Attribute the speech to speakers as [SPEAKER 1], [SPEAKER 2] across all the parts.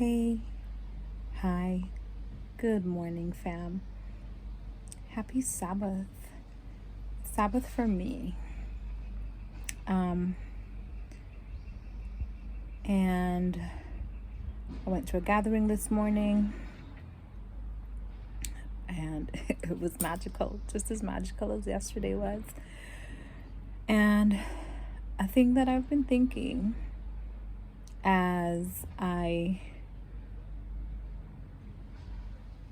[SPEAKER 1] Hey, hi, good morning, fam. Happy Sabbath. Sabbath for me. And I went to a gathering this morning and it was magical, just as magical as yesterday was. And a thing that I've been thinking as I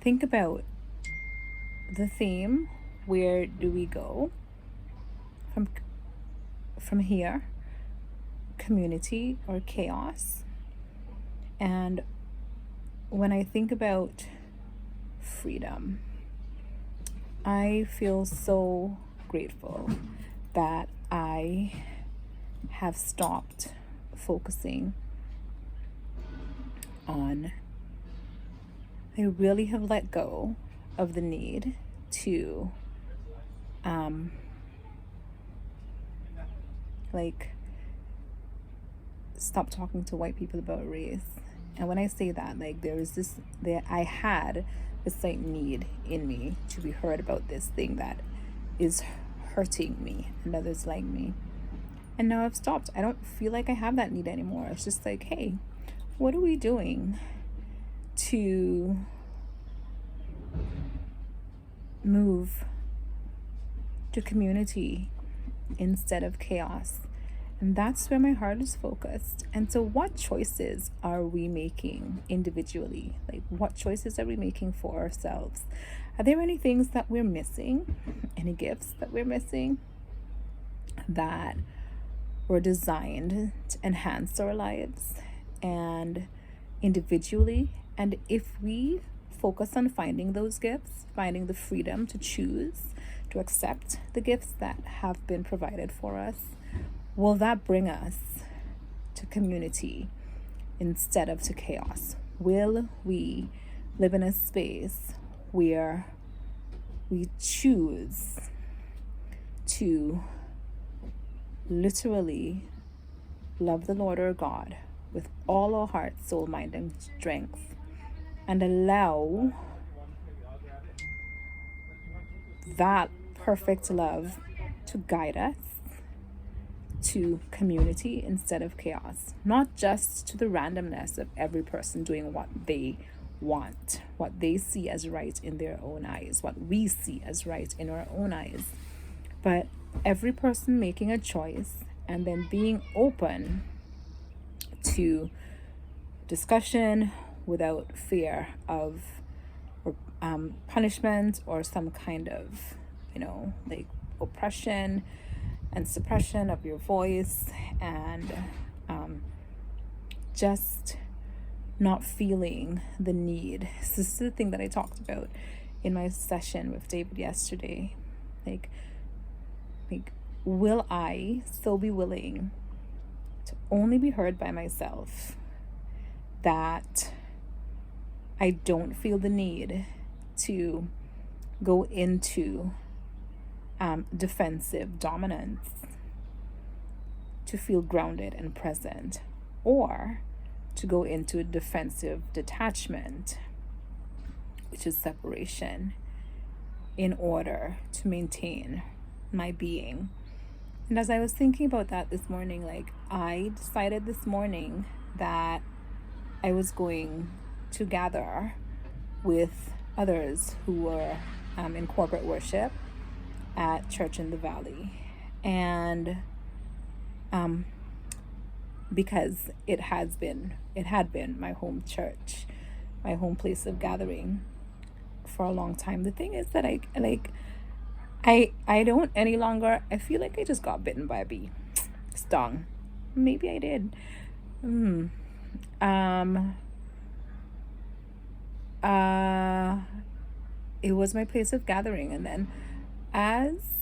[SPEAKER 1] think about the theme, where do we go from here, community or chaos? And when I think about freedom, I feel so grateful that I have stopped focusing on, I really have let go of the need to stop talking to white people about race. And when I say that, I had this need in me to be heard about this thing that is hurting me and others like me. And now I've stopped. I don't feel like I have that need anymore. It's just like, hey, what are we doing to move to community instead of chaos? And that's where my heart is focused. And so what choices are we making individually? What choices are we making for ourselves? Are there any things that we're missing? Any gifts that we're missing that were designed to enhance our lives and individually? And if we focus on finding those gifts, finding the freedom to choose, to accept the gifts that have been provided for us, will that bring us to community instead of to chaos? Will we live in a space where we choose to literally love the Lord our God with all our heart, soul, mind, and strength, and allow that perfect love to guide us to community instead of chaos? Not just to the randomness of every person doing what they want, what they see as right in their own eyes, what we see as right in our own eyes, but every person making a choice and then being open to discussion without fear of punishment or some kind of oppression and suppression of your voice, and just not feeling the need. So this is the thing that I talked about in my session with David yesterday. Will I still be willing to only be heard by myself, that I don't feel the need to go into defensive dominance, to feel grounded and present, or to go into defensive detachment, which is separation, in order to maintain my being. And as I was thinking about that this morning, I decided this morning that I was going to gather with others who were in corporate worship at Church in the Valley. And because it had been my home church, my home place of gathering for a long time. The thing is that I don't any longer, I feel like I just got bitten by a bee, stung. Maybe I did. It was my place of gathering, and then as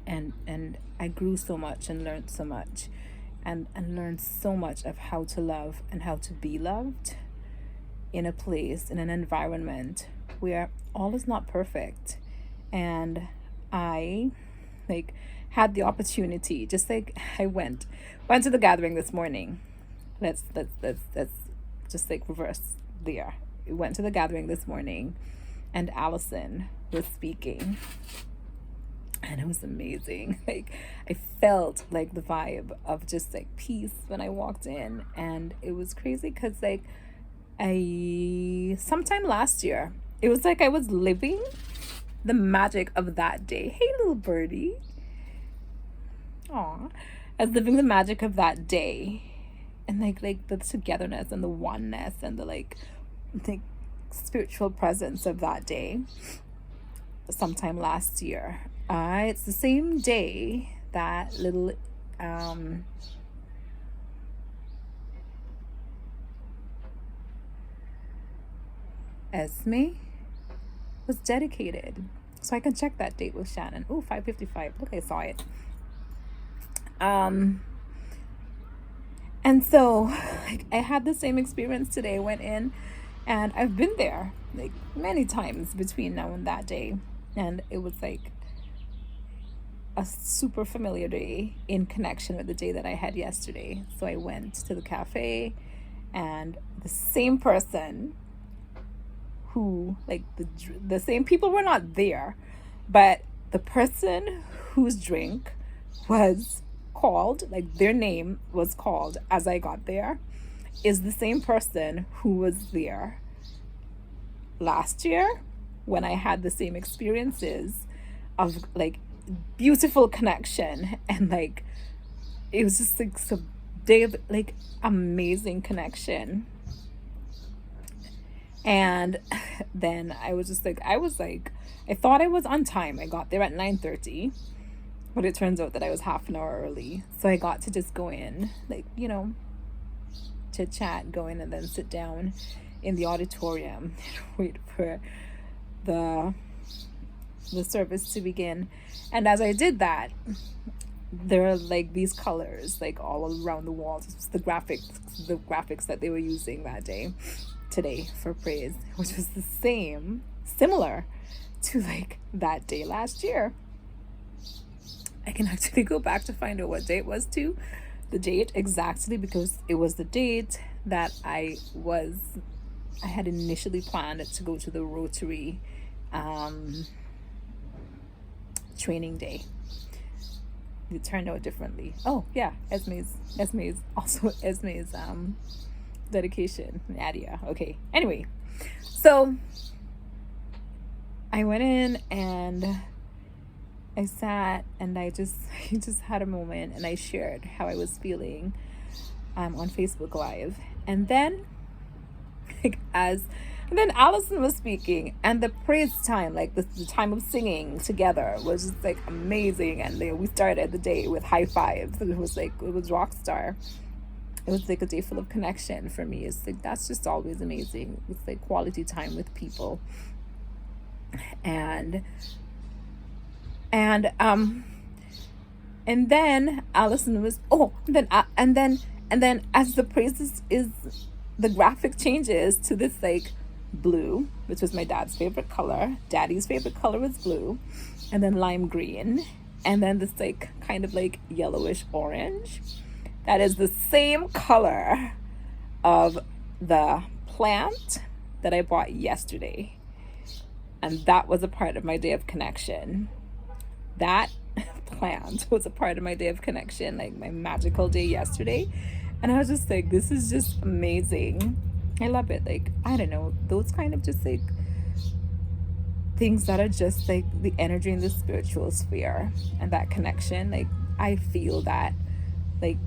[SPEAKER 1] and I grew so much and learned so much and learned so much of how to love and how to be loved in a place, in an environment where all is not perfect. And I had the opportunity, just I went to the gathering this morning, let's just like reverse there. We went to the gathering this morning, and Allison was speaking, and it was amazing. Like, I felt like the vibe of just like peace when I walked in, and it was crazy because like sometime last year, it was like I was living the magic of that day. Hey, little birdie. Aw. I was living the magic of that day, and like the togetherness and the oneness and the spiritual presence of that day sometime last year. It's the same day that little Esme was dedicated. So I can check that date with Shannon. Oh, 5:55. Look, I saw it. And so like, I had the same experience today. I went in, and I've been there like many times between now and that day, and it was like a super familiar day in connection with the day that I had yesterday. So I went to the cafe, and the same person who like the same people were not there, but the person whose drink was called, like their name was called as I got there, is the same person who was there last year when I had the same experiences of like beautiful connection, and like it was just like some day of like amazing connection. And then I was just like, I thought I was on time. I got there at 9:30, but it turns out that I was half an hour early. So I got to just go in, like, chit chat, go in and then sit down in the auditorium and wait for the service to begin. And as I did that, there are like these colors like all around the walls. It was the graphics that they were using today for praise, which was similar to like that day last year. I can actually go back to find out what day it was too, the date exactly, because it was the date that I had initially planned to go to the Rotary training day. It turned out differently. Oh yeah, Esme's dedication, Nadia. Okay, anyway, so I went in and I sat and I just had a moment, and I shared how I was feeling on Facebook Live. And then Allison was speaking, and the praise time, like the time of singing together, was just like amazing. And we started the day with high fives. It was rock star. It was like a day full of connection for me. It's like that's just always amazing. It's like quality time with people. And then Allison was and then as the praises is the graphic changes to this like blue, which was my dad's favorite color. Daddy's favorite color was blue, and then lime green, and then this like kind of like yellowish orange. That is the same color of the plant that I bought yesterday. And that was a part of my day of connection. That plant was a part of my day of connection, like my magical day yesterday. And I was just like, this is just amazing. I love it. Like, I don't know, those kind of just like things that are just like the energy in the spiritual sphere and that connection. Like, I feel that, like,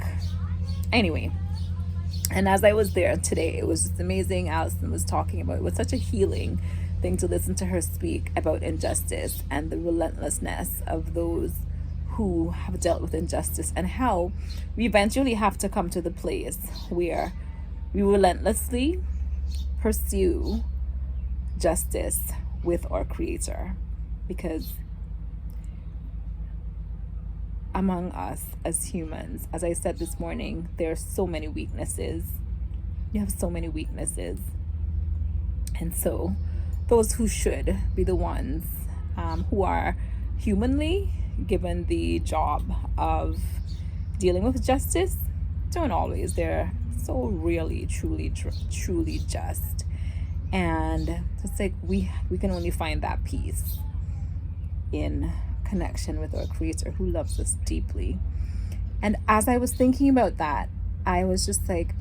[SPEAKER 1] anyway. And as I was there today, it was just amazing. Allison was talking about, it was such a healing thing to listen to her speak about injustice and the relentlessness of those who have dealt with injustice, and how we eventually have to come to the place where we relentlessly pursue justice with our Creator. Because among us as humans, as I said this morning, there are so many weaknesses. You have so many weaknesses. And so those who should be the ones who are humanly given the job of dealing with justice don't always. There so really, truly just. And it's like we can only find that peace in connection with our Creator who loves us deeply. And as I was thinking about that, I was just like,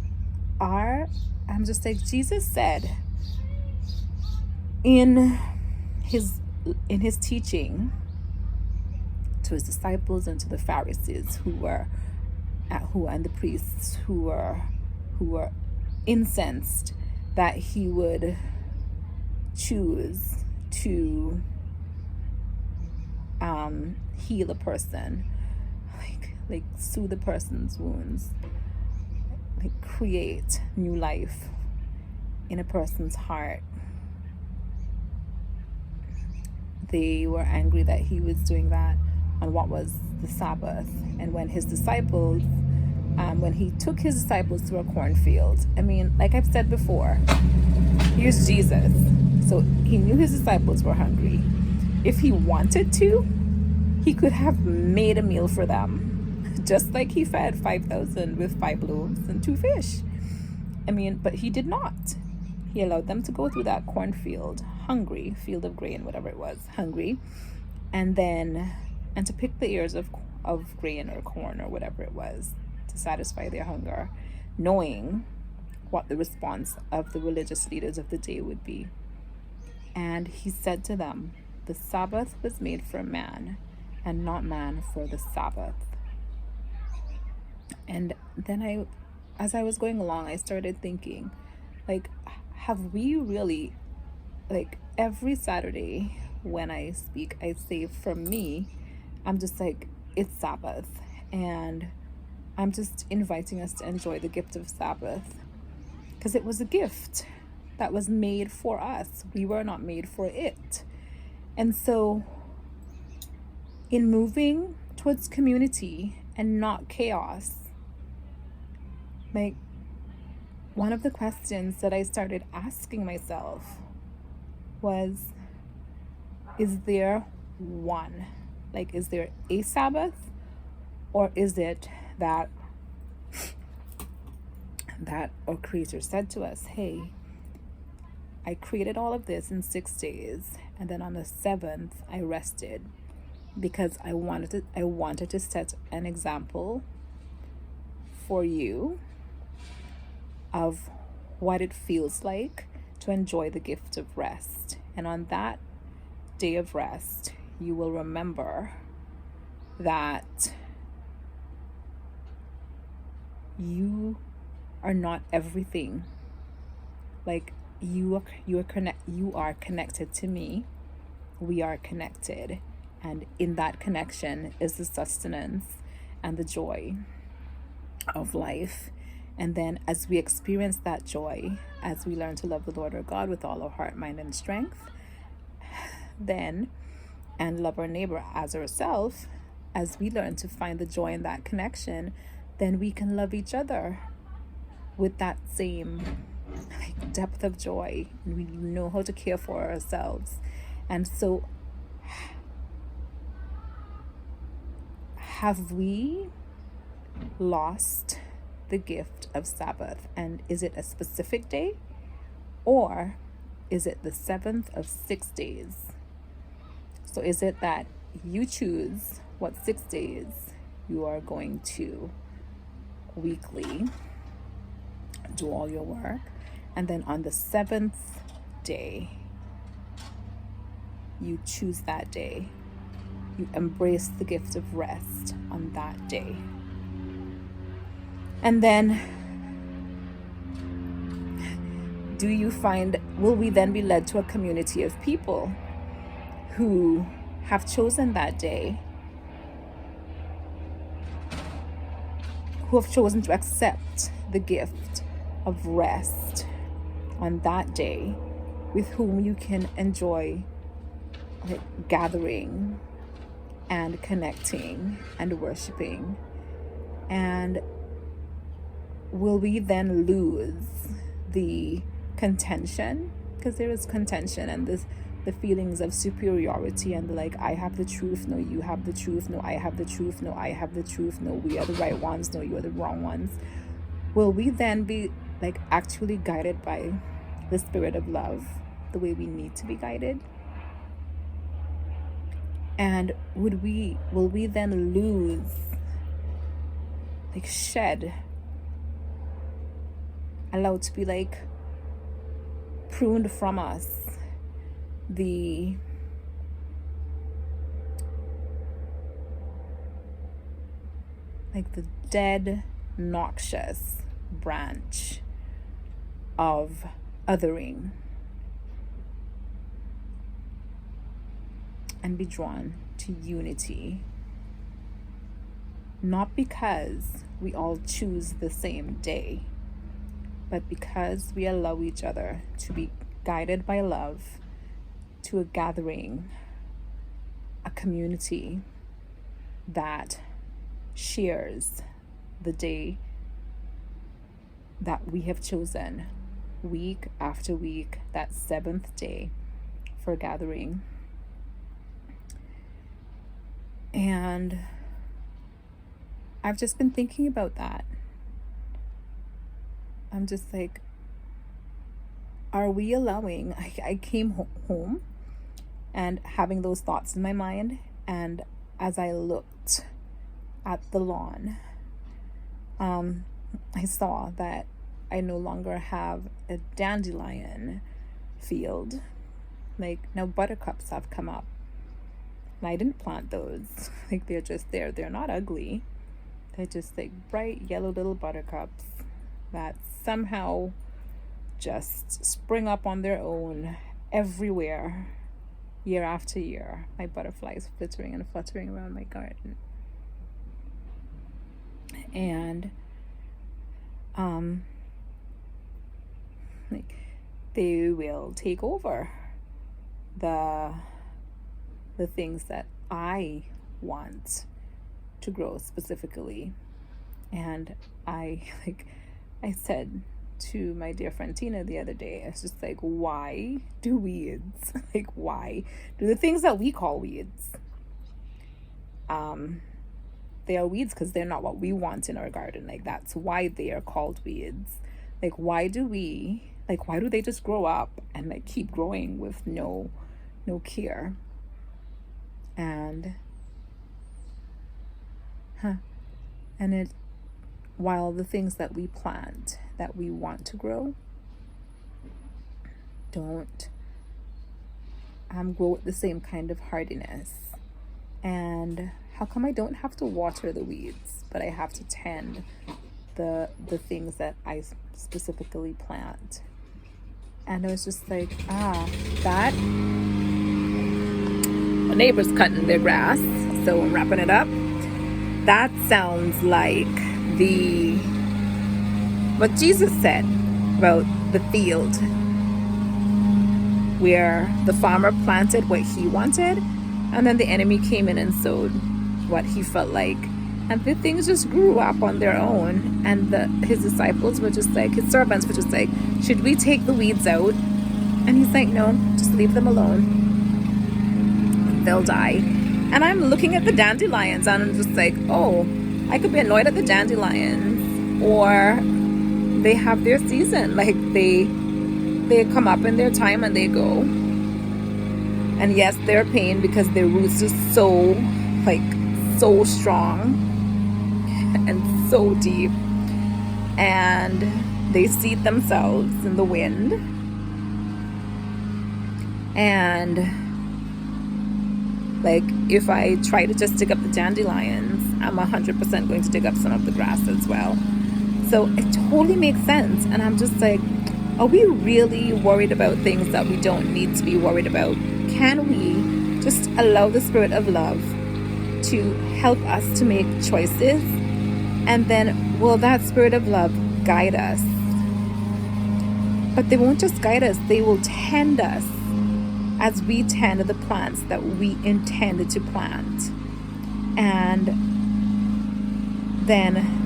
[SPEAKER 1] Jesus said in his teaching to his disciples and to the Pharisees and the priests who were incensed that he would choose to heal a person, like soothe the person's wounds, like create new life in a person's heart. They were angry that he was doing that on what was the Sabbath. And when his disciples, when he took his disciples to a cornfield, I mean, like I've said before, here's Jesus. So he knew his disciples were hungry. If he wanted to, he could have made a meal for them, just like he fed 5,000 with 5 loaves and 2 fish. I mean, but he did not. He allowed them to go through that cornfield, hungry, field of grain, whatever it was, hungry, and to pick the ears of grain or corn or whatever it was to satisfy their hunger, knowing what the response of the religious leaders of the day would be. And he said to them, the Sabbath was made for man, and not man for the Sabbath. And then as I was going along, I started thinking, like, have we really, like, every Saturday when I speak, I say, for me, I'm just like, it's Sabbath, and I'm just inviting us to enjoy the gift of Sabbath, because it was a gift that was made for us. We were not made for it. And so in moving towards community and not chaos, like, one of the questions that I started asking myself was, is there one? Like, is there a Sabbath? Or is it that our Creator said to us, hey, I created all of this in 6 days, and then on the 7th I rested because I wanted to set an example for you of what it feels like to enjoy the gift of rest. And on that day of rest, you will remember that you are not everything. Like, you are connected to me. We are connected, and in that connection is the sustenance and the joy of life. And then as we experience that joy, as we learn to love the Lord our God with all our heart, mind, and strength, then, and love our neighbor as ourselves, as we learn to find the joy in that connection, then we can love each other with that same, like, depth of joy. And we know how to care for ourselves. And so, have we lost the gift of Sabbath? And is it a specific day, or is it the 7th of 6 days? So is it that you choose what 6 days you are going to weekly do all your work, and then on the 7th day you choose that day, you embrace the gift of rest on that day? And then will we then be led to a community of people who have chosen that day, who have chosen to accept the gift of rest on that day, with whom you can enjoy, like, gathering and connecting and worshiping? And will we then lose the contention? Because there is contention and the feelings of superiority and like, I have the truth, no, you have the truth, no, I have the truth, no, I have the truth, no, we are the right ones, no, you are the wrong ones. will we then be like actually guided by the spirit of love the way we need to be guided? And will we then lose, like shed, allowed to be like pruned from us, the dead, noxious branch of othering, and be drawn to unity, not because we all choose the same day, but because we allow each other to be guided by love to a gathering, a community that shares the day that we have chosen, week after week, that seventh day for gathering. And I've just been thinking about that. I'm just like, are we allowing, I came home and having those thoughts in my mind, and as I looked at the lawn, I saw that I no longer have a dandelion field. Like, now buttercups have come up, and I didn't plant those. Like, they're just there. They're not ugly. They're just like bright yellow little buttercups that somehow just spring up on their own everywhere, year after year. My butterflies flittering and fluttering around my garden. And like, they will take over the things that I want to grow specifically. And I said to my dear friend Tina the other day, I was just like, why do weeds, like, why do the things that we call weeds, they are weeds because they're not what we want in our garden. Like, that's why they are called weeds. Like, why do they just grow up and like keep growing with no care? And while the things that we plant that we want to grow don't grow with the same kind of hardiness. And how come I don't have to water the weeds, but I have to tend the things that I specifically plant? And it was just like, that the neighbor's cutting their grass, so I'm wrapping it up. That sounds like what Jesus said about the field, where the farmer planted what he wanted, and then the enemy came in and sowed what he felt like, and the things just grew up on their own. And his disciples were just like, his servants were just like, should we take the weeds out? And he's like, no, just leave them alone, they'll die. And I'm looking at the dandelions and I'm just like, oh, I could be annoyed at the dandelions, or they have their season. Like, they come up in their time and they go. And yes, they're pain because their roots are so strong and so deep, and they seed themselves in the wind. And like, if I try to just dig up the dandelions, I'm 100% going to dig up some of the grass as well. So it totally makes sense. And I'm just like, are we really worried about things that we don't need to be worried about? Can we just allow the spirit of love to help us to make choices? And then will that spirit of love guide us? But they won't just guide us, they will tend us as we tend the plants that we intended to plant. And then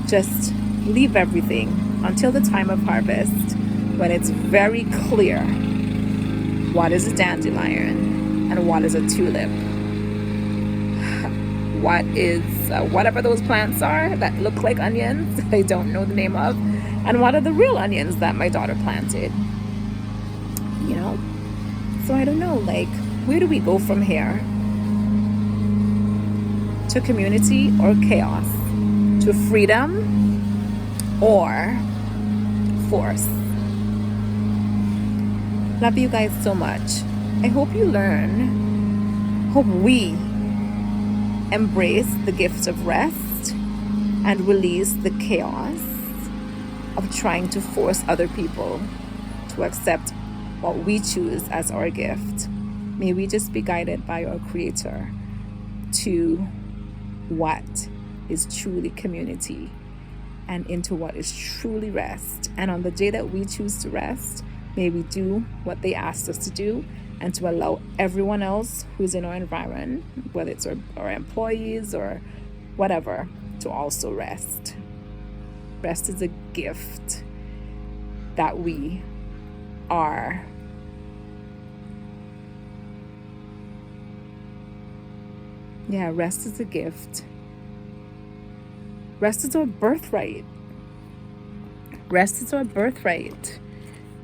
[SPEAKER 1] just leave everything until the time of harvest, when it's very clear what is a dandelion and what is a tulip. what is whatever those plants are that look like onions, I don't know the name of, and what are the real onions that my daughter planted. You know? So I don't know, like, where do we go from here? To community or chaos? To freedom or force? Love you guys so much. I hope you learn. Hope we embrace the gift of rest and release the chaos of trying to force other people to accept what we choose as our gift. May we just be guided by our Creator to what is truly community and into what is truly rest. And on the day that we choose to rest, may we do what they asked us to do, and to allow everyone else who's in our environment, whether it's our employees or whatever, to also rest. Rest is a gift that we are rest is a gift. Rest is our birthright. Rest is our birthright.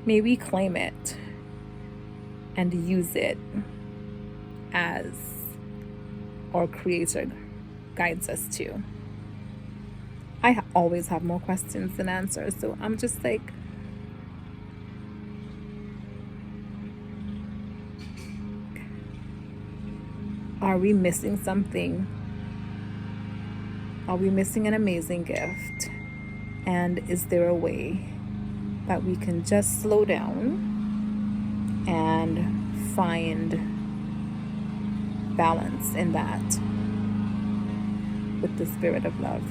[SPEAKER 1] May we claim it and use it as our Creator guides us to. I always have more questions than answers, so I'm just like, are we missing something? Are we missing an amazing gift? And is there a way that we can just slow down and find balance in that with the spirit of love?